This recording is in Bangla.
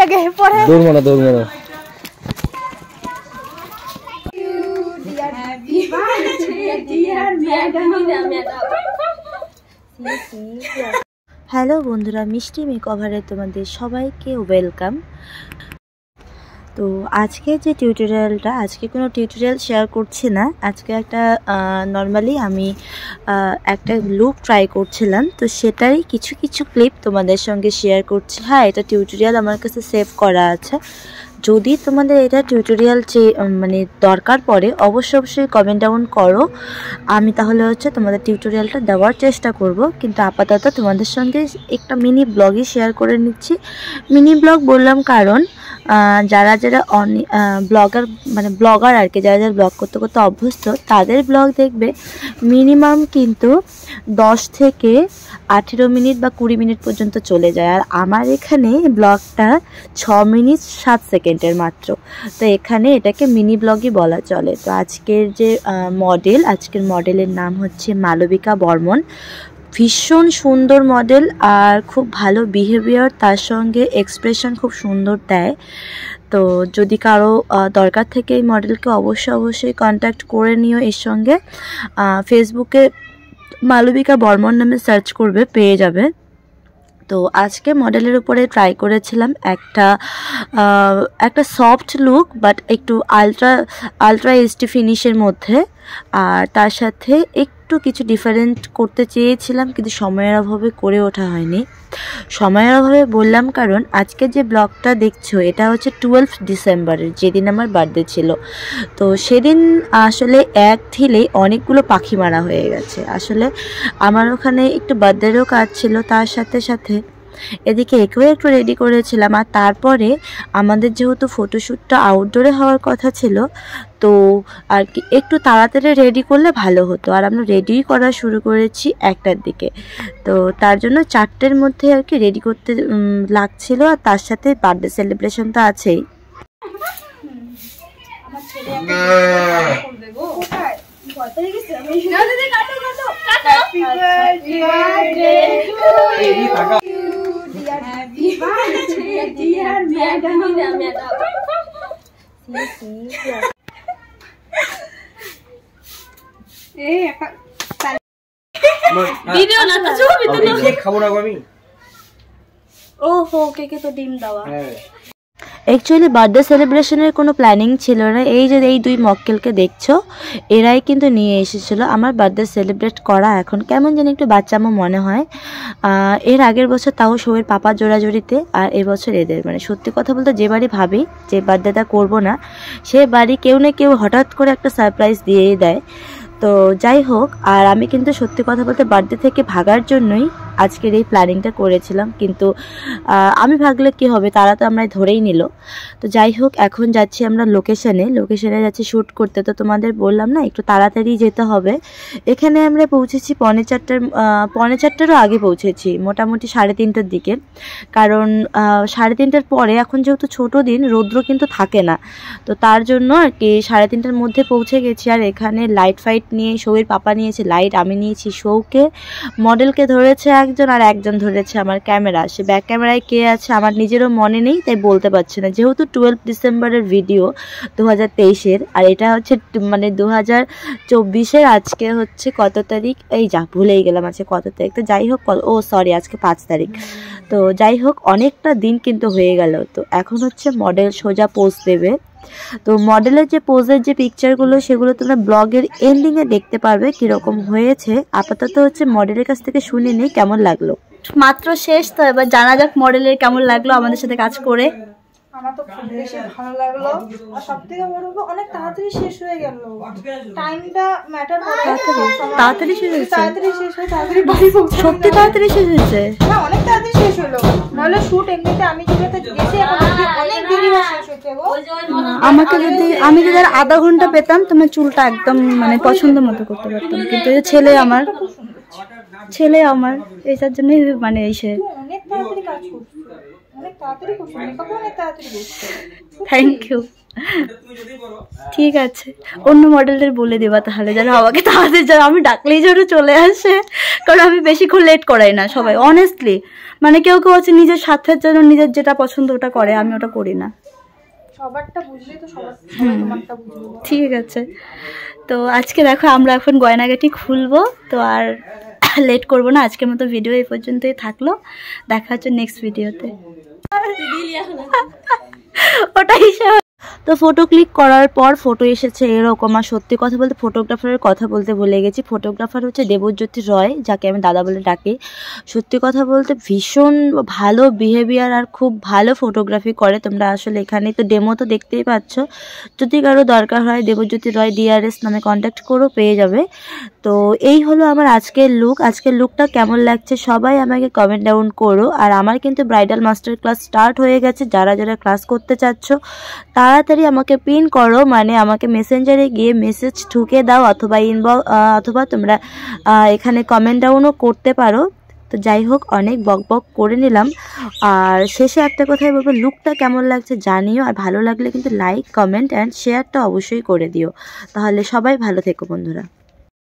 আগে পরে দৌড় মারো হ্যালো বন্ধুরা, মিষ্টি মেকওভারে তোমাদের সবাইকে ওয়েলকাম। তো আজকে যে টিউটোরিয়ালটা, আজকে কোনো টিউটোরিয়াল শেয়ার করছি না, আজকে একটা নর্মালি আমি একটা লুক ট্রাই করছিলাম, তো সেটারই কিছু ক্লিপ তোমাদের সঙ্গে শেয়ার করছি। হ্যাঁ, এটা টিউটোরিয়াল আমার কাছে সেভ করা আছে। যদি তোমাদের এটা টিউটোরিয়াল মানে দরকার পড়ে অবশ্যই কমেন্ট ডাউন করো, আমি তাহলে তোমাদের টিউটোরিয়ালটা দেওয়ার চেষ্টা করব। কিন্তু আপাতত তোমাদের সঙ্গে একটা মিনি ব্লগই শেয়ার করে নিচ্ছি। মিনি ব্লগ বললাম কারণ যারা ব্লগার আর কি, যারা ব্লগ করতে অভ্যস্ত, তাদের ব্লগ দেখবে মিনিমাম কিন্তু 10 থেকে 18 মিনিট বা 20 মিনিট পর্যন্ত চলে যায়। আর আমার এখানে ব্লগটা 6 মিনিট 7 সেকেন্ডের মাত্র, তো এখানে এটাকে মিনি ব্লগই বলা চলে। তো আজকের যে আজকের মডেলের নাম হচ্ছে মালবিকা বর্মন। ভীষণ সুন্দর মডেল আর খুব ভালো বিহেভিয়ার, তার সঙ্গে এক্সপ্রেশন খুব সুন্দর দেয়। তো যদি কারো দরকার থেকে এই মডেলকে অবশ্যই কন্ট্যাক্ট করে নিও। এর সঙ্গে ফেসবুকে মালবিকা বর্মন নামে সার্চ করবে, পেয়ে যাবে। তো আজকে মডেলের উপরে ট্রাই করেছিলাম একটা সফট লুক, বাট একটু আলট্রা এইচডি ফিনিশের মধ্যে, আর তার সাথে একটু কিছু ডিফারেন্ট করতে চেয়েছিলাম, কিন্তু সময়ের অভাবে করে ওঠা হয়নি। সময়ের অভাবে বললাম কারণ আজকে যে ব্লগটা দেখছো এটা হচ্ছে 12 ডিসেম্বরের, যেদিন আমার বার্থডে ছিল। তো সেদিন আসলে এক ঢিলেই অনেকগুলো পাখি মারা হয়ে গেছে। আসলে আমার ওখানে একটু বার্থডেরও কাজ ছিল, তার সাথে এদিকে একেও একটু রেডি করেছিলাম। আর তারপরে আমাদের যেহেতু ফটোশ্যুটটা আউটডোরে হওয়ার কথা ছিল, তো আর কি একটু তাড়াতাড়ি রেডি করলে ভালো হতো। আর আমরা রেডি করা শুরু করেছি 1টার দিকে, তো তার জন্য 4টের মধ্যে আর কি রেডি করতে লাগছিল। আর তার সাথে বার্থডে সেলিব্রেশন তো আছেই। ভিডিও না তো ছবি তো না, কেক খাবো না আমি। ওহো, কেকে তো ডিম দেওয়া। অ্যাকচুয়ালি বার্থডে সেলিব্রেশনের কোনো প্ল্যানিং ছিল না। এই যে এই 2 মক্কেলকে দেখছো, এরাই কিন্তু নিয়ে এসেছিলো আমার বার্থডে সেলিব্রেট করা। এখন কেমন যেন একটু বাচ্চামো মনে হয়। এর আগের বছর তাও শোয়ের পাপা জোড়াজোড়িতে, আর এবছর এদের। মানে সত্যি কথা বলতে যে বাড়ি ভাবি যে বার্থডেটা করবো না, সে বাড়ি কেউ না কেউ হঠাৎ করে একটা সারপ্রাইজ দিয়েই দেয়। তো যাই হোক, আর আমি কিন্তু সত্যি কথা বলতে বার্থডে থেকে ভাগার জন্যই আজকের এই প্ল্যানিংটা করেছিলাম, কিন্তু আমি ভাগলে কি হবে, তারা তো আমরা ধরেই নিল। তো যাই হোক, এখন যাচ্ছি আমরা লোকেশনে যাচ্ছি শ্যুট করতে। তো তোমাদের বললাম না একটু তাড়াতাড়ি যেতে হবে। এখানে আমরা পৌঁছেছি 4:45-4:45-ও আগে পৌঁছেছি, মোটামুটি 3:30টার দিকে। কারণ 3:30টার পরে এখন যেহেতু ছোট দিন, রৌদ্র কিন্তু থাকে না, তো তার জন্য আর কি 3:30টার মধ্যে পৌঁছে গেছি। আর এখানে লাইট ফাইট নিয়ে শোয়ের পাপা নিয়েছে লাইট, আমি নিয়েছি শোকে, মডেলকে ধরেছে একজন, আর একজন ধরেছে আমার ক্যামেরা। সে ব্যাক ক্যামেরায় কে আছে আমার নিজেরও মনে নেই, তাই বলতে পারছি না। যেহেতু 12 ডিসেম্বরের ভিডিও 2023-এর, আর এটা হচ্ছে মানে 2024-এর। আজকে হচ্ছে কত তারিখ, এই যা ভুলেই গেলাম আজকে কত তারিখ। তো যাই হোক, আজকে 5 তারিখ। তো যাই হোক, অনেকটা দিন কিন্তু হয়ে গেল। তো এখন হচ্ছে মডেল সোজা পোজ দেবে। তো মডেলের যে পোজের যে পিকচারগুলো, সেগুলো তোমরা ব্লগের এন্ডিংয়ে দেখতে পারবে কীরকম হয়েছে। আপাতত হচ্ছে মডেলের কাছ থেকে শুনে নিই কেমন লাগলো। মাত্র শেষ, তো এবার জানা যাক মডেলের কেমন লাগলো আমাদের সাথে কাজ করে। আমার তো খুব বেশি ভালো লাগলো, আর সবথেকে বড় কথা অনেক তাড়াতাড়ি শেষ হয়ে গেল। টাইমটা ম্যাটার করে, তাড়াতাড়ি শেষ হয়েছে, তাড়াতাড়ি শেষ হয়ে তাড়াতাড়ি বাড়ি পৌঁছে। সত্যি তাড়াতাড়ি শেষ হয়েছে, না অনেক তাড়াতাড়ি শেষ হলো। নাহলে শুট এমনিতে আমি যেটাতে গেছি এখন অনেক দেরি শেষ হয়েছে গো। আমি যদি আর আধা ঘন্টা পেতাম, তোমার চুলটা একদম মানে পছন্দ মতো করতে পারতাম। কিন্তু ছেলে আমার এইটার জন্যই মানে এসে অনেক তাড়াতাড়ি কাজ করছে। অনেক তাড়াতাড়ি করছো, মেকআপ অনেক তাড়াতাড়ি করছো। Thank you. ঠিক আছে, অন্য মডেলদের বলে দেবা তাহলে যেন আমাকে তাড়াতাড়ি, যেন আমি ডাকলেই যেন চলে আসে, কারণ আমি বেশিক্ষণ লেট করাই না সবাই অনেস্টলি। মানে কেউ কেউ আছে নিজের স্বার্থের জন্য নিজের যেটা পছন্দ ওটা করে, আমি ওটা করি না। সবারটা বুঝলে তো সবাই তোমারটা বুঝবো। ঠিক আছে, তো আজকে দেখো আমরা এখন গয়নাগাটি খুলবো, তো আর লেট করবো না। আজকের মতো ভিডিও এই পর্যন্তই থাকলো, দেখা হচ্ছে নেক্সট ভিডিওতে। ওটা হিসাব। তো ফটো ক্লিক করার পর ফটো এসেছে এরকম। আর সত্যি কথা বলতে ফটোগ্রাফারের কথা বলতে ভুলে গেছি। ফটোগ্রাফার হচ্ছে দেবজ্যোতি রয়, যাকে আমি দাদা বলে ডাকি। সত্যি কথা বলতে ভীষণ ভালো বিহেভিয়ার আর খুব ভালো ফটোগ্রাফি করে। তোমরা আসলে এখানে তো ডেমো তো দেখতেই পাচ্ছ। যদি কারো দরকার হয় দেবজ্যোতি রয় DRS নামে কন্ট্যাক্ট করো, পেয়ে যাবে। তো এই হলো আমার আজকের লুক। আজকের লুকটা কেমন লাগছে সবাই আমাকে কমেন্ট ডাউন করো। আর আমার কিন্তু ব্রাইডাল মাস্টার ক্লাস স্টার্ট হয়ে গেছে। যারা যারা ক্লাস করতে চাচ্ছ তাড়াতাড়ি আমাকে পিন করো, মানে আমাকে মেসেঞ্জারে গিয়ে মেসেজ ঢুকে দাও, অথবা অথবা তোমরা এখানে কমেন্ট ডাউনও করতে পারো। তো যাই হোক, অনেক বক বক করে নিলাম। আর শেষে একটা কথাই বলবো, লুকটা কেমন লাগছে জানিও। আর ভালো লাগলে কিন্তু লাইক, কমেন্ট অ্যান্ড শেয়ারটা অবশ্যই করে দিও। তাহলে সবাই ভালো থেকো বন্ধুরা।